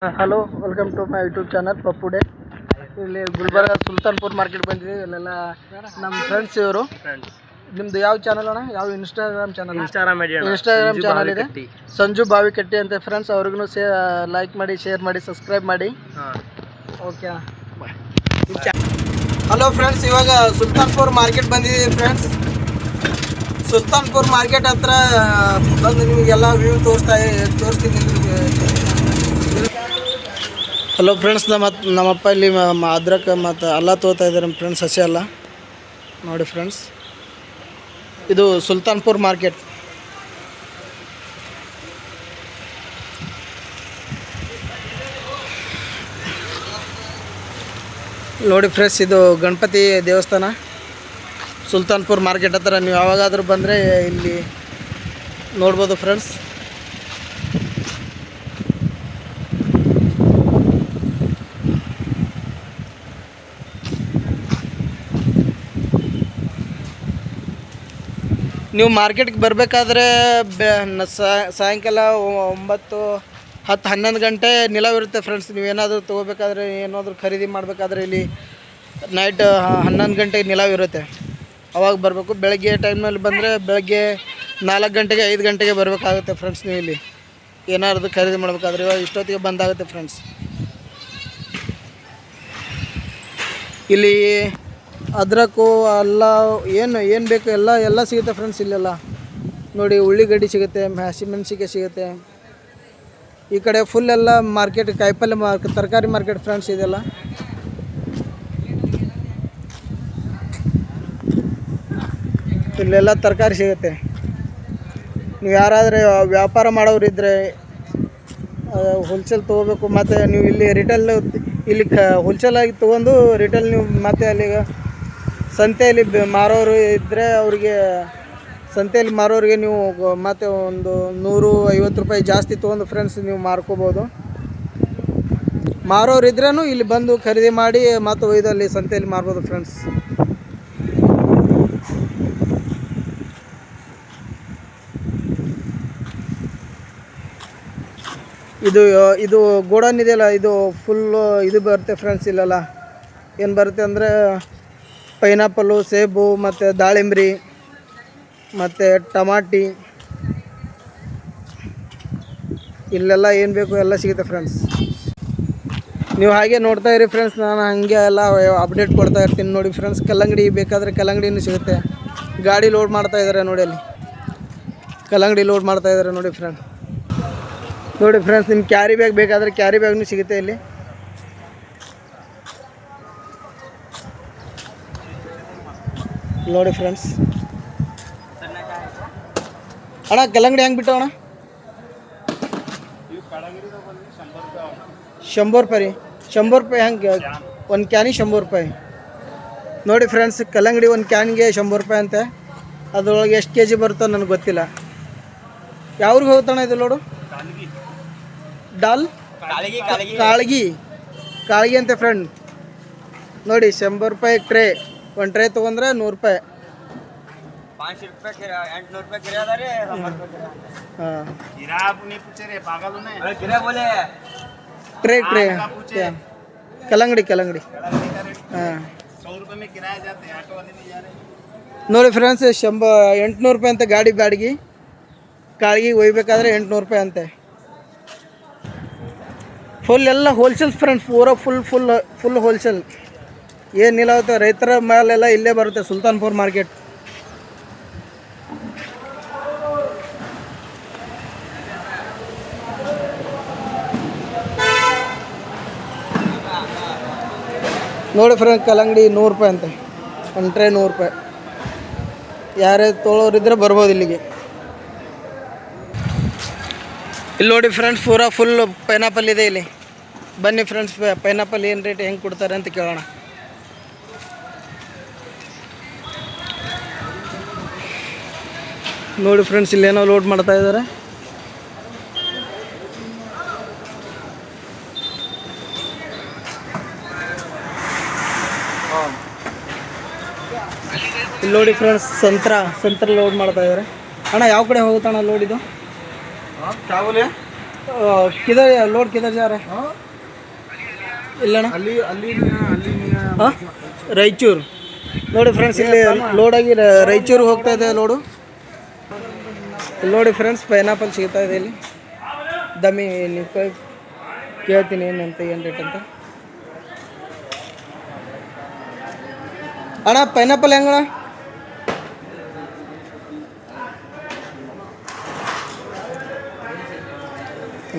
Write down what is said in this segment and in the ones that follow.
Hello, welcome to my YouTube channel Pappu day. ಇಲ್ಲಿ Gulbarga Sultanpur market ಬಂದಿದ್ದೀವಿ. ಇಲ್ಲೆಲ್ಲ ನಮ್ಮ ಫ್ರೆಂಡ್ಸ್ ಇವರು. ನಿಮ್ದು ಯಾವ ಚಾನಲ್ ಅಣ್ಣ? ಯಾವ ಇನ್ಸ್ಟಾಗ್ರಾಮ್ ಚಾನಲ್ ಇದೆ? ಸಂಜು ಬಾವಿಕಟ್ಟಿ ಅಂತ ಫ್ರೆಂಡ್ಸ್. ಅವ್ರಿಗೂ ಲೈಕ್ ಮಾಡಿ, ಶೇರ್ ಮಾಡಿ, ಸಬ್ಸ್ಕ್ರೈಬ್ ಮಾಡಿ. ಓಕೆ. ಹಲೋ ಫ್ರೆಂಡ್ಸ್, ಇವಾಗ ಸುಲ್ತಾನ್ಪುರ್ ಮಾರ್ಕೆಟ್ ಬಂದಿದ್ದೀವಿ ಫ್ರೆಂಡ್ಸ್. ಸುಲ್ತಾನ್ಪುರ್ ಮಾರ್ಕೆಟ್ ಹತ್ರ ಬಂದು ನಿಮಗೆಲ್ಲ ವ್ಯೂ ತೋರಿಸ್ತೀನಿ. ಹಲೋ ಫ್ರೆಂಡ್ಸ್, ನಮ್ಮಪ್ಪ ಇಲ್ಲಿ ಅದ್ರಕ್ ಮತ್ತು ಅಲ್ಲ ತೋತಾ ಇದ್ದಾರೆ ಫ್ರೆಂಡ್ಸ್, ಹಸಿ ಅಲ್ಲ ನೋಡಿ ಫ್ರೆಂಡ್ಸ್. ಇದು ಸುಲ್ತಾನ್ಪುರ್ ಮಾರ್ಕೆಟ್. ನೋಡಿ ಫ್ರೆಂಡ್ಸ್, ಇದು ಗಣಪತಿ ದೇವಸ್ಥಾನ ಸುಲ್ತಾನ್ಪುರ್ ಮಾರ್ಕೆಟ್ ಹತ್ರ. ನೀವು ಯಾವಾಗಾದರೂ ಬಂದರೆ ಇಲ್ಲಿ ನೋಡ್ಬೋದು ಫ್ರೆಂಡ್ಸ್. ನೀವು ಮಾರ್ಕೆಟ್ಗೆ ಬರಬೇಕಾದ್ರೆ ಸಾಯಂಕಾಲ 9, 10, 11 ಗಂಟೆ ನಿಲವಿರುತ್ತೆ ಫ್ರೆಂಡ್ಸ್. ನೀವೇನಾದರೂ ತೊಗೋಬೇಕಾದ್ರೆ, ಏನಾದರೂ ಖರೀದಿ ಮಾಡಬೇಕಾದ್ರೆ ಇಲ್ಲಿ ನೈಟ್ 11 ಗಂಟೆಗೆ ನಿಲವಿರುತ್ತೆ. ಅವಾಗ ಬರಬೇಕು. ಬೆಳಗ್ಗೆ ಟೈಮ್ನಲ್ಲಿ ಬಂದರೆ ಬೆಳಗ್ಗೆ 4 ಗಂಟೆಗೆ 5 ಗಂಟೆಗೆ ಬರಬೇಕಾಗುತ್ತೆ ಫ್ರೆಂಡ್ಸ್. ನೀವು ಇಲ್ಲಿ ಏನಾದ್ರು ಖರೀದಿ ಮಾಡಬೇಕಾದ್ರೆ ಇವಾಗ ಇಷ್ಟೊತ್ತಿಗೆ ಬಂದಾಗುತ್ತೆ ಫ್ರೆಂಡ್ಸ್. ಇಲ್ಲಿ ಅದ್ರಕ್ಕು ಎಲ್ಲ ಏನು ಬೇಕು ಎಲ್ಲ ಸಿಗುತ್ತೆ ಫ್ರೆಂಡ್ಸ್. ಇಲ್ಲೆಲ್ಲ ನೋಡಿ, ಉಳ್ಳಿಗಡ್ಡಿ ಸಿಗುತ್ತೆ, ಹಸಿಮೆಣಸಿಕಾಯಿ ಸಿಗುತ್ತೆ. ಈ ಕಡೆ ಫುಲ್ ಎಲ್ಲ ಮಾರ್ಕೆಟ್, ಕಾಯಿಪಲ್ಯ ತರಕಾರಿ ಮಾರ್ಕೆಟ್ ಫ್ರೆಂಡ್ಸ್. ಇದೆಲ್ಲ ಇಲ್ಲೆಲ್ಲ ತರಕಾರಿ ಸಿಗುತ್ತೆ. ನೀವು ಯಾರಾದರೆ ವ್ಯಾಪಾರ ಮಾಡೋರಿದ್ದರೆ ಹೋಲ್ಸೇಲ್ ತೊಗೋಬೇಕು. ಮತ್ತು ನೀವು ಇಲ್ಲಿ ರಿಟೇಲ್, ಇಲ್ಲಿ ಹೋಲ್ಸೇಲಾಗಿ ತೊಗೊಂಡು ರಿಟೇಲ್ ನೀವು ಮತ್ತೆ ಅಲ್ಲಿಗೆ ಸಂತೆಯಲ್ಲಿ ಮಾರೋರು ಇದ್ದರೆ ಅವ್ರಿಗೆ, ಸಂತೆಯಲ್ಲಿ ಮಾರೋರಿಗೆ ನೀವು ಮತ್ತೆ ಒಂದು 150 ರೂಪಾಯಿ ಜಾಸ್ತಿ ತೊಗೊಂಡು ಫ್ರೆಂಡ್ಸ್ ನೀವು ಮಾರ್ಕೋಬೋದು. ಮಾರೋರು ಇದ್ರೂ ಇಲ್ಲಿ ಬಂದು ಖರೀದಿ ಮಾಡಿ ಮತ್ತು ಒಯ್ದಲ್ಲಿ ಸಂತೆಯಲ್ಲಿ ಮಾರ್ಬೋದು ಫ್ರೆಂಡ್ಸ್. ಇದು ಗೋಡನ್ ಇದೆಯಲ್ಲ, ಇದು ಫುಲ್ಲು ಇದು ಬರುತ್ತೆ ಫ್ರೆಂಡ್ಸ್. ಇಲ್ಲೆಲ್ಲ ಏನು ಬರುತ್ತೆ ಅಂದರೆ ಪೈನಾಪಲ್ಲು, ಸೇಬು ಮತ್ತು ದಾಳಿಂಬ್ರಿ ಮತ್ತು ಟಮಾಟಿ, ಇಲ್ಲೆಲ್ಲ ಏನು ಬೇಕು ಎಲ್ಲ ಸಿಗುತ್ತೆ ಫ್ರೆಂಡ್ಸ್. ನೀವು ಹಾಗೆ ನೋಡ್ತಾ ಇರಿ ಫ್ರೆಂಡ್ಸ್. ನಾನು ಹಾಗೆ ಎಲ್ಲ ಅಪ್ಡೇಟ್ ಕೊಡ್ತಾ ಇರ್ತೀನಿ ನೋಡಿ ಫ್ರೆಂಡ್ಸ್. ಕಲ್ಲಂಗಡಿ ಬೇಕಾದರೆ ಕಲ್ಲಂಗಡಿನೂ ಸಿಗುತ್ತೆ. ಗಾಡಿ ಲೋಡ್ ಮಾಡ್ತಾಯಿದ್ದಾರೆ ನೋಡಿ, ಅಲ್ಲಿ ಕಲ್ಲಂಗಡಿ ಲೋಡ್ ಮಾಡ್ತಾಯಿದ್ದಾರೆ ನೋಡಿ ಫ್ರೆಂಡ್ಸ್. ನೋಡಿ ಫ್ರೆಂಡ್ಸ್, ನಿಮ್ಮ ಕ್ಯಾರಿ ಬ್ಯಾಗ್ ಬೇಕಾದರೆ ಕ್ಯಾರಿ ಬ್ಯಾಗ್ನೂ ಸಿಗುತ್ತೆ ಇಲ್ಲಿ. ನೋಡಿ ಫ್ರೆಂಡ್ಸ್. ಅಣ್ಣ ಕಲ್ಲಂಗಡಿ ಹೆಂಗೆ ಬಿಟ್ಟು ಅಣ್ಣ? 100 ರೂಪಾಯಿ ರೀ. 100 ರೂಪಾಯಿ ಹೆಂಗೆ? ಒಂದು ಕ್ಯಾನಿಗೆ 100 ರೂಪಾಯಿ. ನೋಡಿ ಫ್ರೆಂಡ್ಸ್, ಕಲ್ಲಂಗಡಿ ಒಂದು ಕ್ಯಾನ್ಗೆ 100 ರೂಪಾಯಿ ಅಂತೆ. ಅದರೊಳಗೆ ಎಷ್ಟು ಕೆ ಜಿ ಬರುತ್ತೋ ನನಗೆ ಗೊತ್ತಿಲ್ಲ. ಯಾವ್ರಿಗೆ ಹೋಗ್ತಾನೆ ಇದು ಲೋಡು? ಕಾಳಿಗೆ ಅಂತೆ ಫ್ರೆಂಡ್. ನೋಡಿ 100 ರೂಪಾಯಿ ಟ್ರೇ. ಒಂದು ಟ್ರೇ ತೊಗೊಂಡ್ರೆ 100 ರೂಪಾಯಿ. 500 ರೂಪಾಯಿ 800 ರೂಪಾಯಿ ಗಿರಾ ಅದ ರೀ. ಹಾಂ, ಟ್ರೇ ಕಲ್ಲಂಗಡಿ. ಹಾಂ, ನೋಡಿ ಫ್ರೆಂಡ್ಸ್, 800 ರೂಪಾಯಿ ಅಂತೆ ಗಾಡಿ ಬಾಡಿಗೆ. ಕಾಳಿಗೆ ಒಯ್ಬೇಕಾದ್ರೆ 800 ರೂಪಾಯಿ ಅಂತೆ. ಫುಲ್ ಎಲ್ಲ ಹೋಲ್ಸೇಲ್ ಫ್ರೆಂಡ್ಸ್, ಪೂರಾ ಫುಲ್ ಹೋಲ್ಸೇಲ್. ಏನಿಲ್ಲ, ರೈತರ ಮಾಲೆಲ್ಲ ಇಲ್ಲೇ ಬರುತ್ತೆ ಸುಲ್ತಾನ್ಪುರ್ ಮಾರ್ಕೆಟ್. ನೋಡಿ ಫ್ರೆಂಡ್ಸ್, ಕಲ್ಲಂಗಡಿ 100 ರೂಪಾಯಿ ಅಂತೆ. ಒಂದು ಟ್ರೇ 100 ರೂಪಾಯಿ. ಯಾರೇ ತೊಗೊಳೋರಿದ್ರೆ ಬರ್ಬೋದು ಇಲ್ಲಿಗೆ. ಇಲ್ಲಿ ನೋಡಿ ಫ್ರೆಂಡ್ಸ್, ಪೂರಾ ಫುಲ್ ಪೈನಾಪಲ್ ಇದೆ ಇಲ್ಲಿ. ಬನ್ನಿ ಫ್ರೆಂಡ್ಸ್, ಪೈನಾಪಲ್ ಏನು ರೇಟ್ ಹೆಂಗೆ ಕೊಡ್ತಾರೆ ಅಂತ ಕೇಳೋಣ. ನೋಡಿ ಫ್ರೆಂಡ್ಸ್, ಇಲ್ಲೇನೋ ಲೋಡ್ ಮಾಡ್ತಾ ಇದ್ದಾರೆ. ಇಲ್ಲಿ ನೋಡಿ ಫ್ರೆಂಡ್ಸ್, ಸಂತ್ರ ಲೋಡ್ ಮಾಡ್ತಾ ಇದ್ದಾರೆ. ಅಣ್ಣ ಯಾವ ಕಡೆ ಹೋಗುತ್ತಣ್ಣ ಲೋಡ್ ಇದು? किधर लोड किधर जा रहा है ಇಲ್ಲಣ್ಣ ಹಾಂ ರಾಯಚೂರು ನೋಡಿ ಫ್ರೆಂಡ್ಸ್ ಇಲ್ಲಿ ಲೋಡ್ ಆಗಿ ರಾಯಚೂರು ಹೋಗ್ತಾ ಇದೆ ಲೋಡು. ಇಲ್ಲಿ ನೋಡಿ ಫ್ರೆಂಡ್ಸ್ ಪೈನಾಪಲ್ ಸಿಗ್ತಾ ಇದೆ ಇಲ್ಲಿ. ದಮ್ಮಿ ನೀವು ಕೇಳ್ತೀನಿ ಏನಂತ ಏನು ರೇಟ್ ಅಂತ. ಅಣ್ಣ ಪೈನಾಪಲ್ ಹೆಂಗಣ್ಣ?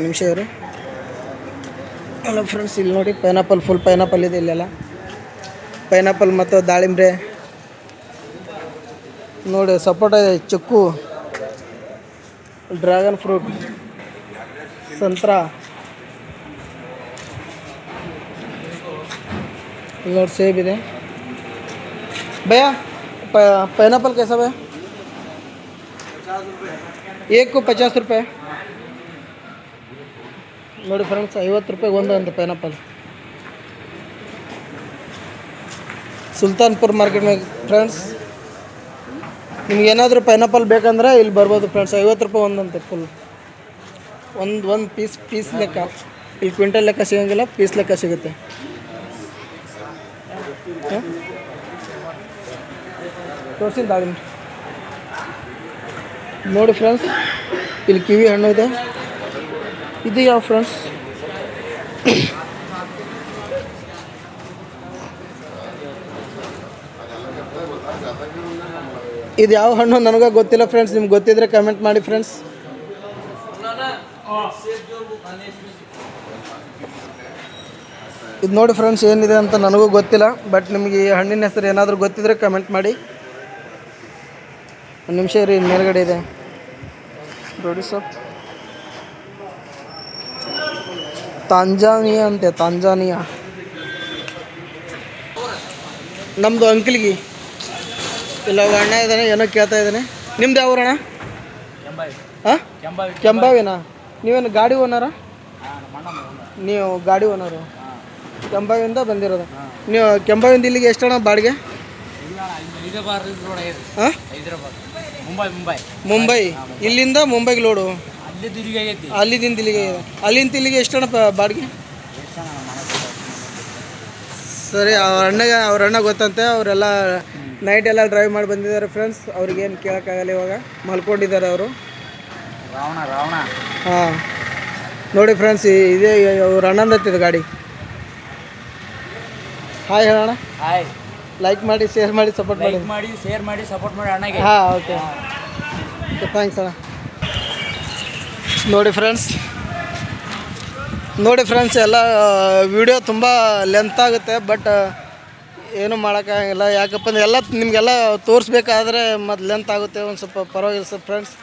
ನಿಮಿಷ ಇವ್ರಿ. ಅಲ್ಲ ಫ್ರೆಂಡ್ಸ್ ಇಲ್ಲಿ ನೋಡಿ ಪೈನಾಪಲ್ ಫುಲ್ ಪೈನಾಪಲ್ ಇದೆ ಇಲ್ಲೆಲ್ಲ. ಪೈನಾಪಲ್ ಮತ್ತು ದಾಳಿಂಬ್ರೆ ನೋಡಿ, ಸಪೋಟ, ಚಿಕ್ಕು, ಡ್ರ್ಯಾಗನ್ ಫ್ರೂಟ್, ಸಂತ್ರ. ಇಲ್ಲಿ ನೋಡಿ ಸೇಬ್ ಇದೆ. ಭಯ್ಯ ಪೈನಾಪಲ್ कैसा भैया? 1 को 50 रुपये. ನೋಡಿ ಫ್ರೆಂಡ್ಸ್ 50 ರೂಪಾಯಿಗೆ ಒಂದು ಅಂತ ಪೈನಾಪಲ್. ಸುಲ್ತಾನ್ಪುರ್ ಮಾರ್ಕೆಟ್ ಮ್ಯಾಗ ಫ್ರೆಂಡ್ಸ್ ನಿಮ್ಗೆ ಏನಾದರೂ ಪೈನಾಪಲ್ ಬೇಕಂದ್ರೆ ಇಲ್ಲಿ ಬರ್ಬೋದು ಫ್ರೆಂಡ್ಸ್. 50 ರೂಪಾಯಿ ಒಂದಂತೆ ಫುಲ್. ಒಂದು ಪೀಸ್ ಲೆಕ್ಕ. ಇಲ್ಲಿ ಕ್ವಿಂಟಲ್ ಲೆಕ್ಕ ಸಿಗೋಂಗಿಲ್ಲ, ಪೀಸ್ ಲೆಕ್ಕ ಸಿಗುತ್ತೆ. ತೋರಿಸಿ ದಾಳಿಂಬೆ ನೋಡಿ ಫ್ರೆಂಡ್ಸ್. ಇಲ್ಲಿ ಕಿವಿ ಹಣ್ಣು ಇದೆ. ಇದು ಯಾವ ಫ್ರೆಂಡ್ಸ್? ಇದು ಯಾವ ಹಣ್ಣು ನನಗೆ ಗೊತ್ತಿಲ್ಲ ಫ್ರೆಂಡ್ಸ್. ನಿಮ್ಗೆ ಗೊತ್ತಿದ್ರೆ ಕಮೆಂಟ್ ಮಾಡಿ ಫ್ರೆಂಡ್ಸ್. ಇದು ನೋಡಿ ಫ್ರೆಂಡ್ಸ್ ಏನಿದೆ ಅಂತ ನನಗೂ ಗೊತ್ತಿಲ್ಲ. ಬಟ್ ನಿಮಗೆ ಈ ಹಣ್ಣಿನ ಹೆಸರು ಏನಾದರೂ ಗೊತ್ತಿದ್ರೆ ಕಮೆಂಟ್ ಮಾಡಿ. ಒಂದು ನಿಮಿಷ ರೀ, ಮೇಲ್ಗಡೆ ಇದೆ ನೋಡಿ ಸರ್. ತಾಂಜಾನಿಯಾ ಅಂತೆ, ತಾಂಜಾನಿಯಾ. ನಮ್ಮದು ಅಂಕಲ್ಗೆ ಇಲ್ಲ ಅಣ್ಣ ಇದ್ದಾನೆ, ಏನೋ ಕೇಳ್ತಾ ಇದ್ದಾನೆ. ನಿಮ್ದು ಯಾವ ಊರಣ್ಣ? ಹಾಂ ಕೆಂಬಾವಿನಾ? ನೀವೇನು ಗಾಡಿ ಓನರಾ? ನೀವು ಗಾಡಿ ಓನರು? ಕೆಂಬಾವಿಯಿಂದ ಬಂದಿರೋದು ನೀವು? ಕೆಂಬಾವಿಂದ ಇಲ್ಲಿಗೆ ಎಷ್ಟಣ್ಣ ಬಾಡಿಗೆ? ಹಾಂ ಮುಂಬೈ. ಇಲ್ಲಿಂದ ಮುಂಬೈಗೆ ಲೋಡು? ಅಲ್ಲಿಂದ ಇಲ್ಲಿಗೆ. ಅಲ್ಲಿಂದ ಇಲ್ಲಿಗೆ ಎಷ್ಟಣ್ಣ ಬಾಡಿಗೆ? ಸರಿ, ಅವ್ರ ಅಣ್ಣ ಗೊತ್ತಂತೆ. ಅವರೆಲ್ಲ ನೈಟ್ ಎಲ್ಲ ಡ್ರೈವ್ ಮಾಡಿ ಬಂದಿದ್ದಾರೆ ಫ್ರೆಂಡ್ಸ್. ಅವ್ರಿಗೇನು ಕೇಳೋಕ್ಕಾಗಲ್ಲ, ಇವಾಗ ಮಲ್ಕೊಂಡಿದ್ದಾರೆ ಅವರು. ಹಾಂ ನೋಡಿ ಫ್ರೆಂಡ್ಸ್, ಇದೇ ಅವ್ರ ಅಣ್ಣಂದತ್ತಿದೆ ಗಾಡಿ. ಹಾಯ್ ಹೇಳೋಣ. ಹಾಯ್. ಲೈಕ್ ಮಾಡಿ, ಶೇರ್ ಮಾಡಿ, ಸಪೋರ್ಟ್ ಮಾಡಿ. ಶೇರ್ ಮಾಡಿ, ಸಪೋರ್ಟ್ ಮಾಡಿ ಅಣ್ಣಗೆ. ಹಾಂ ಓಕೆ ಥ್ಯಾಂಕ್ಸ್ ಅಣ್ಣ. ನೋಡಿ ಫ್ರೆಂಡ್ಸ್ ಎಲ್ಲ ವಿಡಿಯೋ ತುಂಬ ಲೆಂತ್ ಆಗುತ್ತೆ. ಬಟ್ ಏನೂ ಮಾಡೋಕ್ಕಾಗಿಲ್ಲ. ಯಾಕಪ್ಪ ಅಂದ್ರೆ ಎಲ್ಲ ನಿಮಗೆಲ್ಲ ತೋರಿಸ್ಬೇಕಾದ್ರೆ ಮತ್ತು ಲೆಂತ್ ಆಗುತ್ತೆ. ಒಂದು ಸ್ವಲ್ಪ ಪರವಾಗಿಲ್ಲ ಸರ್ ಫ್ರೆಂಡ್ಸ್,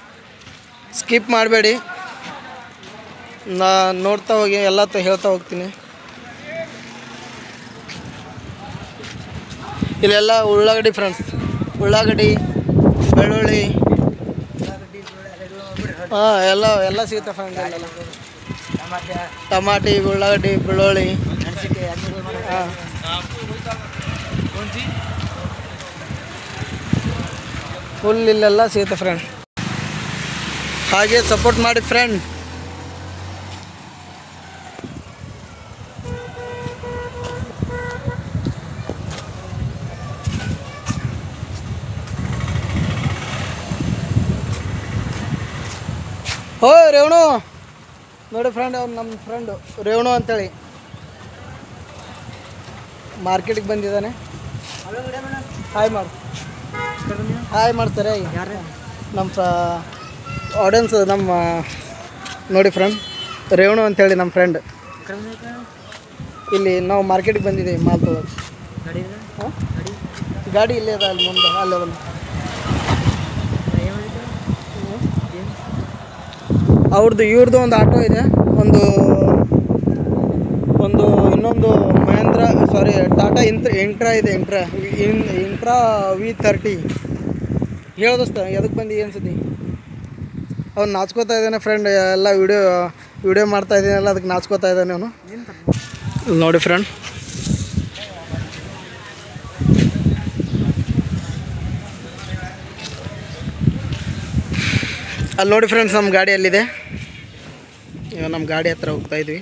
ಸ್ಕಿಪ್ ಮಾಡಬೇಡಿ. ನಾ ನೋಡ್ತಾ ಹೋಗಿ ಎಲ್ಲ ಹೇಳ್ತಾ ಹೋಗ್ತೀನಿ. ಇಲ್ಲೆಲ್ಲ ಉಳ್ಳಾಗಡ್ಡಿ ಫ್ರೆಂಡ್ಸ್, ಉಳ್ಳಾಗಡ್ಡಿ, ಬೆಳ್ಳುಳ್ಳಿ, ಹಾಂ ಎಲ್ಲ ಸಿಗುತ್ತೆ ಫ್ರೆಂಡ್ಸ್. ಎಲ್ಲ ಟಮಾಟಿ, ಉಳ್ಳಾಗಡ್ಡಿ, ಬೆಳ್ಳುಳ್ಳಿ, ಹಾಂ ಫುಲ್ ಇಲ್ಲೆಲ್ಲ ಸಿಗುತ್ತೆ ಫ್ರೆಂಡ್. ಹಾಗೆ ಸಪೋರ್ಟ್ ಮಾಡಿ ಫ್ರೆಂಡ್. ಹೋ ರೇವಣು ನೋಡಿ ಫ್ರೆಂಡ್, ಅವ್ನು ನಮ್ಮ ಫ್ರೆಂಡು ರೇವಣು ಅಂತೇಳಿ ಮಾರ್ಕೆಟಿಗೆ ಬಂದಿದ್ದಾನೆ. ಹಾಯ್ ಮಾಡಿ ಸರಿ. ನಮ್ಮ ಆಡಿಯನ್ಸ್ ನಮ್ಮ ನೋಡಿ ಫ್ರೆಂಡ್, ರೇವಣು ಅಂತೇಳಿ ನಮ್ಮ ಫ್ರೆಂಡ್. ಇಲ್ಲಿ ನಾವು ಮಾರ್ಕೆಟಿಗೆ ಬಂದಿದ್ದೀವಿ ಮಾಲ್ ತೊಗೊಳಕ್ಕೆ. ಹಾಂ ಗಾಡಿ ಇಲ್ಲೇ ಅದ, ಅಲ್ಲಿ ಮುಂದೆ ಅಲ್ಲೇ ಒಂದು ಅವ್ರದ್ದು ಇವ್ರದ್ದು ಒಂದು ಆಟೋ ಇದೆ. ಒಂದು ಇನ್ನೊಂದು ಮಹೇಂದ್ರ ಟಾಟಾ ಇಂಟ್ರಾ ಇದೆ. ಇಂಟ್ರಾ V30 ಹೇಳೋದಸ್ತ ಎದಕ್ಕೆ ಬಂದು ಏನು ಸತಿ ಅವ್ನು ನಾಚ್ಕೋತಾ ಇದ್ದಾನೆ ಫ್ರೆಂಡ್. ಎಲ್ಲ ವಿಡಿಯೋ ಮಾಡ್ತಾ ಇದ್ದೀನಲ್ಲ, ಅದಕ್ಕೆ ನಾಚ್ಕೋತಾ ಇದ್ದಾನೆ ಅವನು. ನೋಡಿ ಫ್ರೆಂಡ್, ಅಲ್ಲಿ ನೋಡಿ ಫ್ರೆಂಡ್ಸ್, ನಮ್ಮ ಗಾಡಿ ಅಲ್ಲಿದೆ. ಇವಾಗ ನಮ್ಮ ಗಾಡಿ ಹತ್ರ ಹೋಗ್ತಾ ಇದ್ವಿ.